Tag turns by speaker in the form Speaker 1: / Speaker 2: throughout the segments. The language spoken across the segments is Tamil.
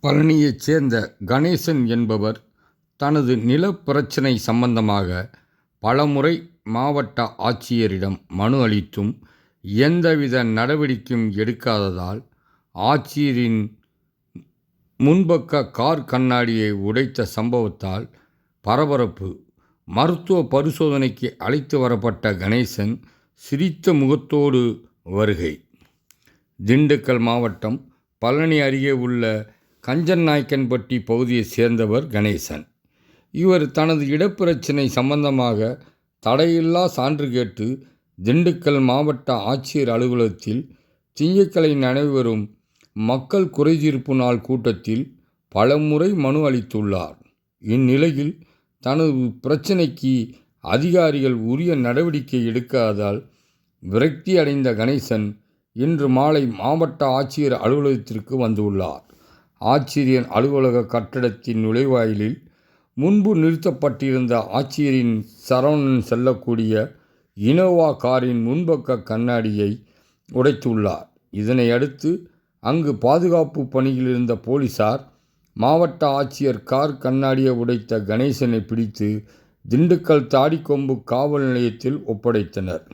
Speaker 1: பழனியைச் சேர்ந்த கணேசன் என்பவர் தனது நிலப்பிரச்சினை சம்பந்தமாக பலமுறை மாவட்ட ஆட்சியரிடம் மனு அளித்தும் எந்தவித நடவடிக்கையும் எடுக்காததால் ஆட்சியரின் முன்பக்க கார் கண்ணாடியை உடைத்த சம்பவத்தால் பரபரப்பு. மருத்துவ பரிசோதனைக்கு அழைத்து வரப்பட்ட கணேசன் சிரித்த முகத்தோடு வருகை. திண்டுக்கல் மாவட்டம் பழனி அருகே உள்ள கஞ்சநாயக்கன்பட்டி பகுதியைச் சேர்ந்தவர் கணேசன். இவர் தனது இடப்பிரச்சினை சம்பந்தமாக தடையில்லா சான்று கேட்டு திண்டுக்கல் மாவட்ட ஆட்சியர் அலுவலகத்தில் திங்கட்கிழமை நடைபெறும் மக்கள் குறைதீர்ப்பு நாள் கூட்டத்தில் பலமுறை மனு அளித்துள்ளார். இந்நிலையில் தனது பிரச்சினைக்கு அதிகாரிகள் உரிய நடவடிக்கை எடுக்காததால் விரக்தி அடைந்த கணேசன் இன்று மாலை மாவட்ட ஆட்சியர் அலுவலகத்திற்கு வந்துள்ளார். ஆட்சியரின் அலுவலக கட்டடத்தின் நுழைவாயிலில் முன்பு நிறுத்தப்பட்டிருந்த ஆட்சியரின் சரவணன் செல்லக்கூடிய இனோவா காரின் முன்பக்க கண்ணாடியை உடைத்துள்ளார். இதனை அடுத்து அங்கு பாதுகாப்பு பணியில் இருந்த போலீசார் மாவட்ட ஆட்சியர் கார் கண்ணாடியை உடைத்த கணேசனை பிடித்து திண்டுக்கல் தாடிக்கொம்பு காவல் நிலையத்தில் ஒப்படைத்தனர்.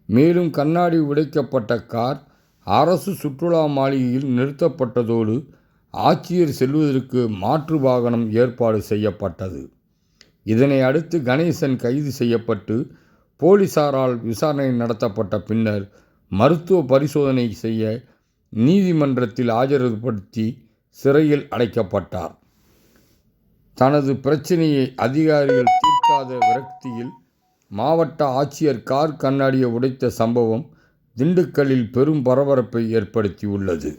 Speaker 1: மேலும் கண்ணாடி உடைக்கப்பட்ட கார் அரசு சுற்றுலா மாளிகையில் நிறுத்தப்பட்டதோடு ஆட்சியர் செல்வதற்கு மாற்று வாகனம் ஏற்பாடு செய்யப்பட்டது. இதனை அடுத்து கணேசன் கைது செய்யப்பட்டு போலீசாரால் விசாரணை நடத்தப்பட்ட பின்னர் மருத்துவ பரிசோதனை செய்ய நீதிமன்றத்தில் ஆஜர்படுத்தி சிறையில் அடைக்கப்பட்டார். தனது பிரச்சினையை அதிகாரிகள் தீர்க்காத விரக்தியில் மாவட்ட ஆட்சியர் கார் கண்ணாடியை உடைத்த சம்பவம் திண்டுக்கல்லில் பெரும் பரபரப்பை ஏற்படுத்தியுள்ளது.